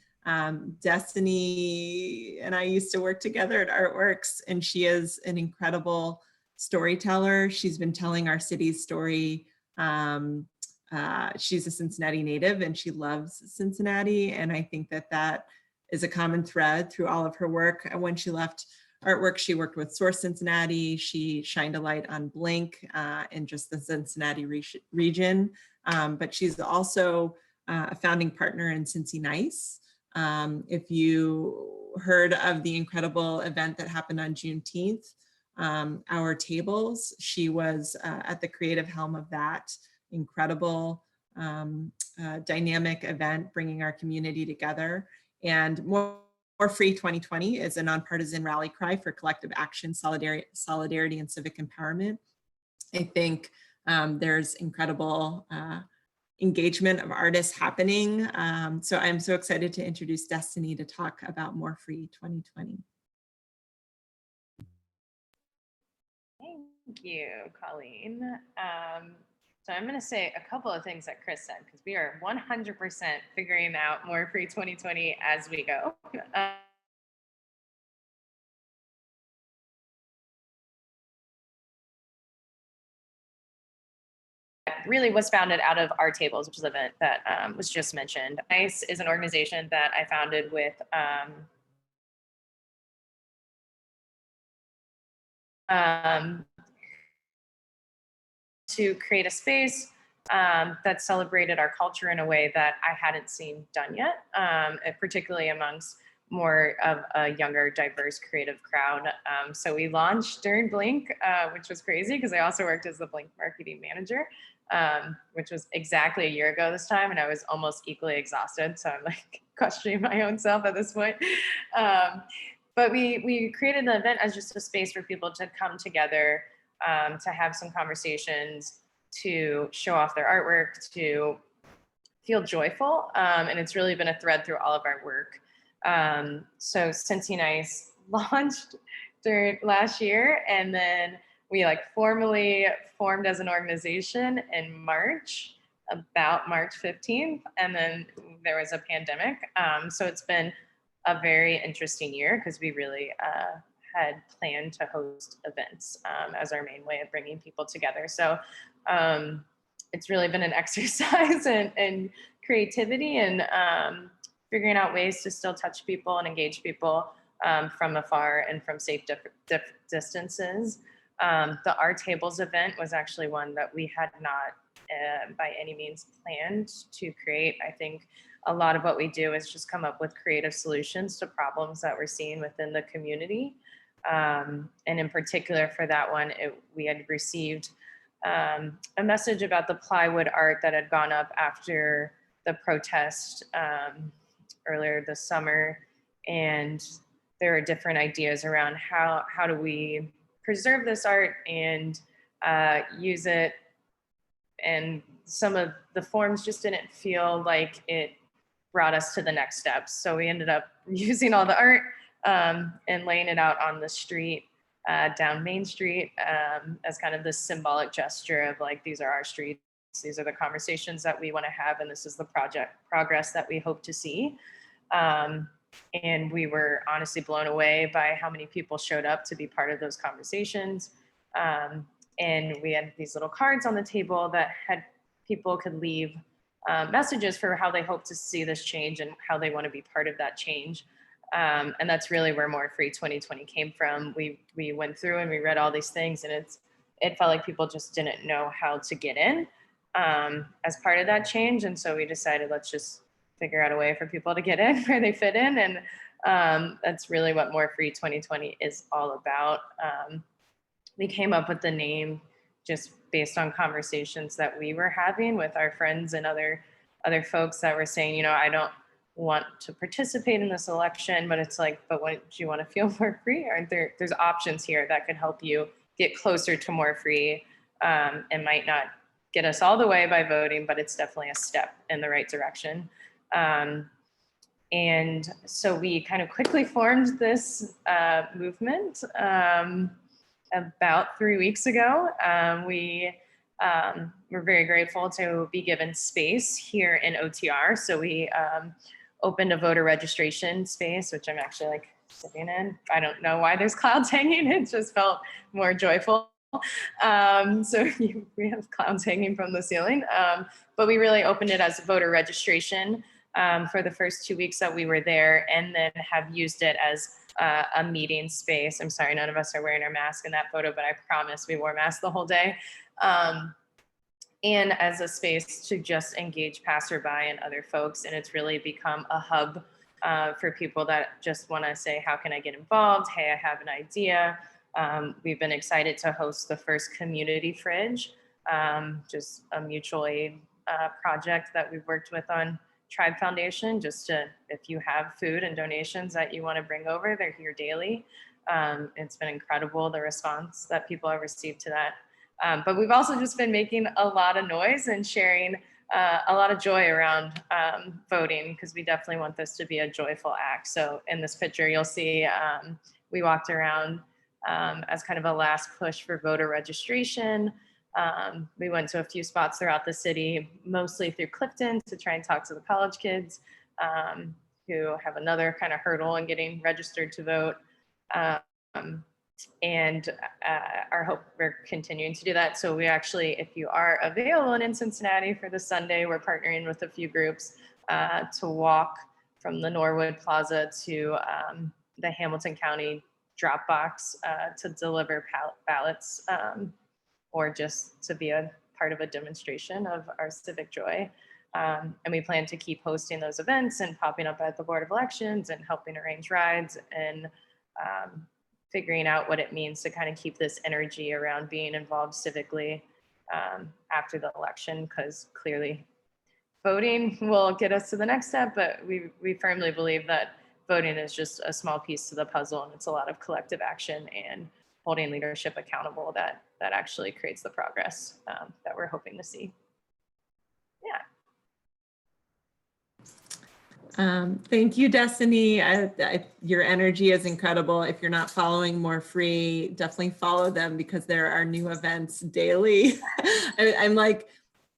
Destinee and I used to work together at ArtWorks, and she is an incredible storyteller. She's been telling our city's story. She's a Cincinnati native and she loves Cincinnati. And I think that that is a common thread through all of her work. And when she left ArtWorks, she worked with Source Cincinnati. She shined a light on Blink in just the Cincinnati region. But she's also a founding partner in Cincy Nice. If you heard of the incredible event that happened on Juneteenth, Our Tables, she was at the creative helm of that incredible dynamic event, bringing our community together. And More Free 2020 is a nonpartisan rally cry for collective action, solidarity, and civic empowerment. I think there's incredible engagement of artists happening. So I'm so excited to introduce Destinee to talk about More Free 2020. Thank you, Colleen. So I'm going to say a couple of things that Chris said, because we are 100% figuring out More Free 2020 as we go. Really was founded out of Our Tables, which is an event that was just mentioned. NICE is an organization that I founded with to create a space that celebrated our culture in a way that I hadn't seen done yet, particularly amongst more of a younger, diverse, creative crowd. So we launched during Blink, which was crazy because I also worked as the Blink marketing manager, which was exactly a year ago this time, and I was almost equally exhausted. So I'm like questioning my own self at this point. But we created the event as just a space for people to come together, to have some conversations, to show off their artwork, to feel joyful. And it's really been a thread through all of our work. So Cincy Nice launched during last year, and then we formally formed as an organization in March, about March 15th, and then there was a pandemic. So it's been a very interesting year because we really had planned to host events as our main way of bringing people together. So it's really been an exercise in creativity and figuring out ways to still touch people and engage people from afar and from safe distances. The Our Tables event was actually one that we had not by any means planned to create. I think a lot of what we do is just come up with creative solutions to problems that we're seeing within the community. And in particular for that one, we had received a message about the plywood art that had gone up after the protest earlier this summer. And there are different ideas around how do we preserve this art and use it. And some of the forms just didn't feel like it brought us to the next steps. So we ended up using all the art and laying it out on the street, down Main Street, as kind of this symbolic gesture of these are our streets, these are the conversations that we want to have, and this is the progress that we hope to see. And we were honestly blown away by how many people showed up to be part of those conversations. And we had these little cards on the table that had people could leave messages for how they hope to see this change and how they want to be part of that change. And that's really where More Free 2020 came from. We went through and we read all these things, and it felt like people just didn't know how to get in as part of that change. And so we decided, let's just figure out a way for people to get in where they fit in. And that's really what More Free 2020 is all about. We came up with the name just based on conversations that we were having with our friends and other folks that were saying, I don't want to participate in this election, but it's but what do you want to feel more free? There's options here that could help you get closer to more free. It might not get us all the way by voting, but it's definitely a step in the right direction. And so we kind of quickly formed this movement about 3 weeks ago. We're very grateful to be given space here in OTR. So we opened a voter registration space, which I'm actually like sitting in. I don't know why there's clouds hanging. It just felt more joyful. So we have clouds hanging from the ceiling, but we really opened it as voter registration for the first 2 weeks that we were there, and then have used it as a meeting space. I'm sorry, none of us are wearing our mask in that photo, but I promise we wore masks the whole day. And as a space to just engage passerby and other folks. And it's really become a hub for people that just want to say, how can I get involved? Hey, I have an idea. We've been excited to host the first community fridge, just a mutual aid project that we've worked with on Tribe Foundation, just to, if you have food and donations that you want to bring over, they're here daily. It's been incredible, the response that people have received to that. But we've also just been making a lot of noise and sharing a lot of joy around voting, because we definitely want this to be a joyful act. So in this picture, you'll see we walked around as kind of a last push for voter registration. We went to a few spots throughout the city, mostly through Clifton, to try and talk to the college kids who have another kind of hurdle in getting registered to vote. And our hope, we're continuing to do that. So we actually, if you are available and in Cincinnati for the Sunday, we're partnering with a few groups to walk from the Norwood Plaza to the Hamilton County drop box to deliver ballots, or just to be a part of a demonstration of our civic joy. And we plan to keep hosting those events and popping up at the Board of Elections and helping arrange rides and figuring out what it means to kind of keep this energy around being involved civically after the election, because clearly voting will get us to the next step, but we firmly believe that voting is just a small piece to the puzzle, and it's a lot of collective action and holding leadership accountable that actually creates the progress that we're hoping to see. Yeah. Thank you, Destinee. Your energy is incredible. If you're not following More Free, definitely follow them, because there are new events daily. I'm like,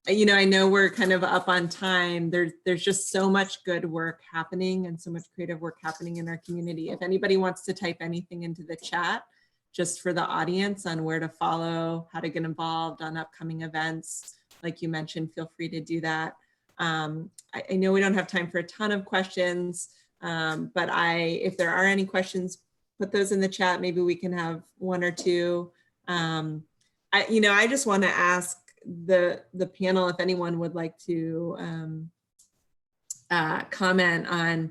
you know, I know we're kind of up on time. There's just so much good work happening and so much creative work happening in our community. If anybody wants to type anything into the chat, just for the audience on where to follow, how to get involved on upcoming events, like you mentioned, feel free to do that. I know we don't have time for a ton of questions, but if there are any questions, put those in the chat. Maybe we can have one or two. I just want to ask the panel if anyone would like to comment on,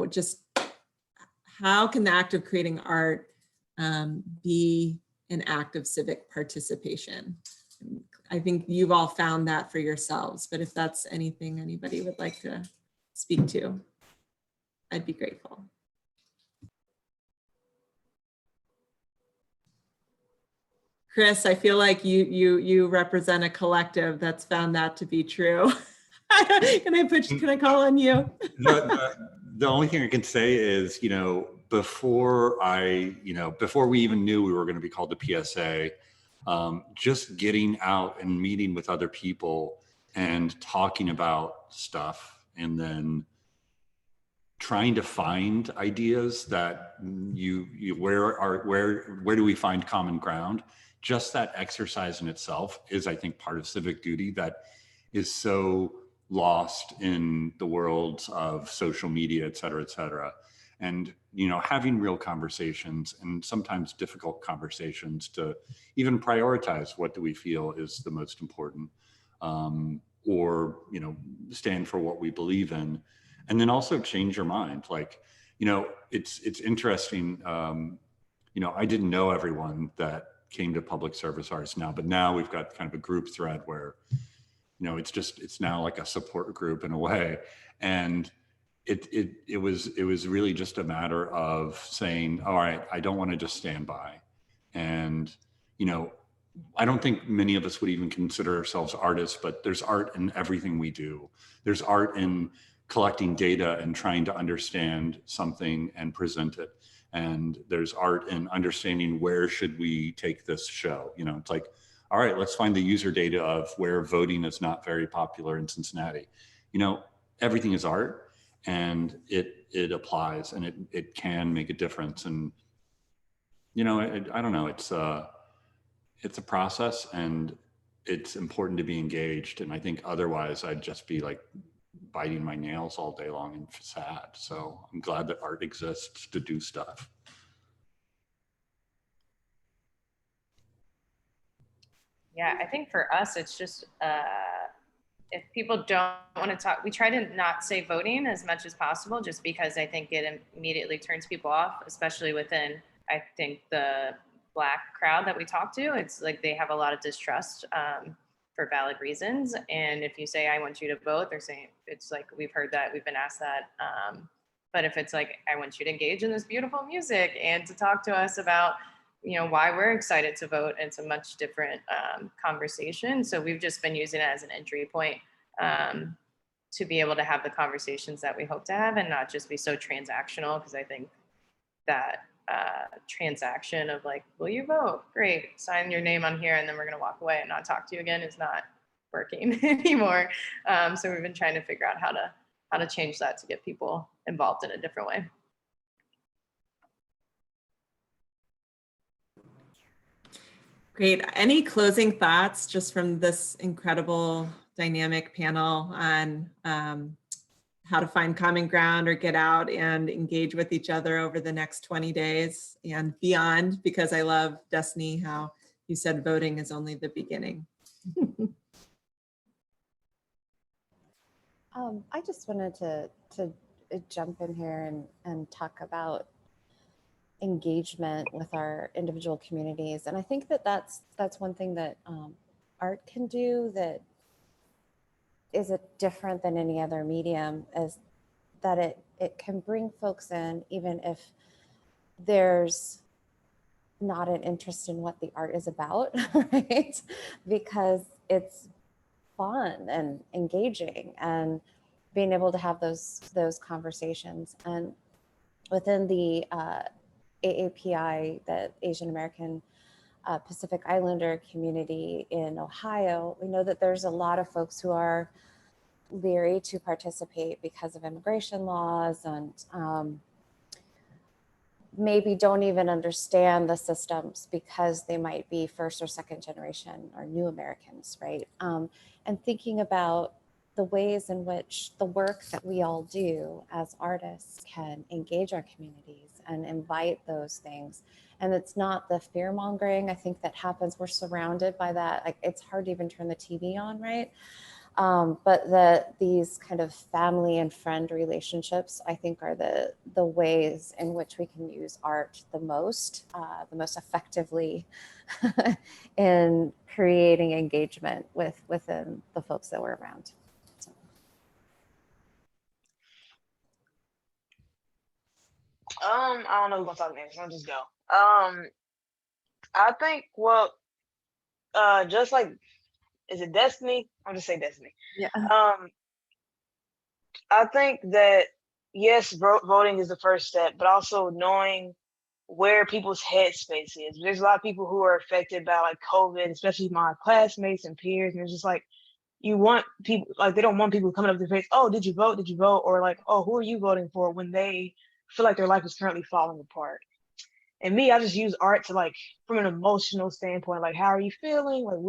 just how can the act of creating art be an act of civic participation? I think you've all found that for yourselves, but if that's anything anybody would like to speak to, I'd be grateful. Chris, I feel like you represent a collective that's found that to be true. Can I call on you? The only thing I can say is, before we even knew we were going to be called the PSA, just getting out and meeting with other people and talking about stuff, and then trying to find ideas that where do we find common ground? Just that exercise in itself is, I think, part of civic duty that is so lost in the world of social media, et cetera, et cetera. And, having real conversations, and sometimes difficult conversations, to even prioritize what do we feel is the most important, or, stand for what we believe in, and then also change your mind. Like, it's interesting. I didn't know everyone that came to public service arts now, but now we've got kind of a group thread where, it's now like a support group in a way. And it was really just a matter of saying, all right, I don't want to just stand by. And, I don't think many of us would even consider ourselves artists, but there's art in everything we do. There's art in collecting data and trying to understand something and present it. And there's art in understanding where should we take this show. You know, it's like, all right, let's find the user data of where voting is not very popular in Cincinnati. You know, everything is art, and it applies, and it can make a difference. And, you know, I don't know, it's a process, and it's important to be engaged. And I think otherwise I'd just be like biting my nails all day long and sad. So I'm glad that art exists to do stuff. Yeah, I think for us, it's just, if people don't want to talk, we try to not say voting as much as possible, just because I think it immediately turns people off, especially within, I think, the Black crowd that we talk to. It's like they have a lot of distrust for valid reasons. And if you say, I want you to vote, they're saying, it's like, we've heard that, we've been asked that. But if it's like, I want you to engage in this beautiful music and to talk to us about, you know, why we're excited to vote, it's a much different conversation. So we've just been using it as an entry point to be able to have the conversations that we hope to have, and not just be so transactional, because I think that transaction of like, will you vote? Great, sign your name on here and then we're gonna walk away and not talk to you again is not working anymore. So we've been trying to figure out how to change that to get people involved in a different way. Great. Any closing thoughts just from this incredible dynamic panel on how to find common ground or get out and engage with each other over the next 20 days and beyond? Because I love, Destinee, how you said voting is only the beginning. I just wanted to jump in here and talk about engagement with our individual communities. And I think that that's one thing that art can do that is different than any other medium, is that it can bring folks in, even if there's not an interest in what the art is about, right? Because it's fun and engaging, and being able to have those conversations. And within the AAPI, the Asian American Pacific Islander community in Ohio, we know that there's a lot of folks who are leery to participate because of immigration laws, and maybe don't even understand the systems because they might be first or second generation or new Americans, right? And thinking about the ways in which the work that we all do as artists can engage our communities and invite those things. And it's not the fear mongering, I think, that happens. We're surrounded by that. Like, it's hard to even turn the TV on, right? But these kind of family and friend relationships, I think, are the ways in which we can use art the most effectively in creating engagement within the folks that we're around. So. I don't know who's gonna talk next. I'll just go. I think, well, just like, is it Destinee? I'll just say Destinee. Yeah. I think that, yes, voting is the first step, but also knowing where people's headspace is. There's a lot of people who are affected by like COVID, especially my classmates and peers, and it's just like, you want people, like, they don't want people coming up to their face, oh, did you vote? Did you vote? Or like, oh, who are you voting for, when they feel like their life is currently falling apart. And me, I just use art to, like, from an emotional standpoint, like, how are you feeling? Like,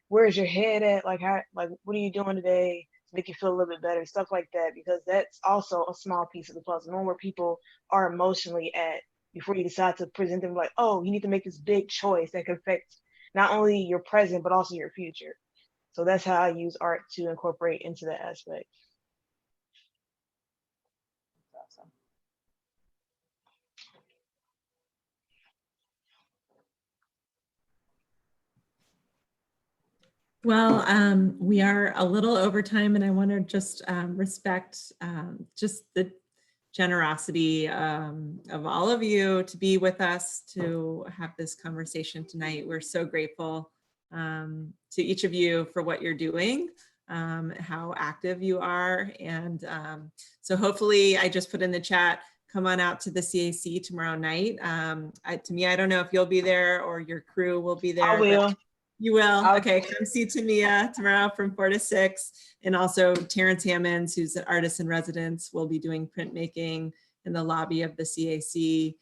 where's your head at? Like, what are you doing today to make you feel a little bit better? Stuff like that, because that's also a small piece of the puzzle, knowing where people are emotionally at before you decide to present them like, oh, you need to make this big choice that could affect not only your present, but also your future. So that's how I use art to incorporate into that aspect. Awesome. Well, we are a little over time, and I want to just respect just the generosity of all of you to be with us, to have this conversation tonight. We're so grateful to each of you for what you're doing, how active you are. And so hopefully, I just put in the chat, come on out to the CAC tomorrow night. Tamia, I don't know if you'll be there or your crew will be there. I will. You will? Okay, come see Tamia tomorrow from 4 to 6. And also Terrence Hammonds, who's an artist in residence, will be doing printmaking in the lobby of the CAC.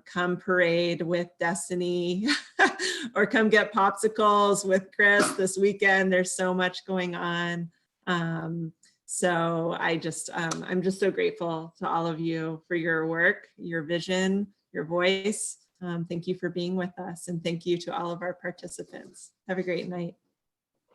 Come parade with Destinee or come get popsicles with Chris this weekend. There's so much going on. So I'm just so grateful to all of you for your work, your vision, your voice. Thank you for being with us, and thank you to all of our participants. Have a great night.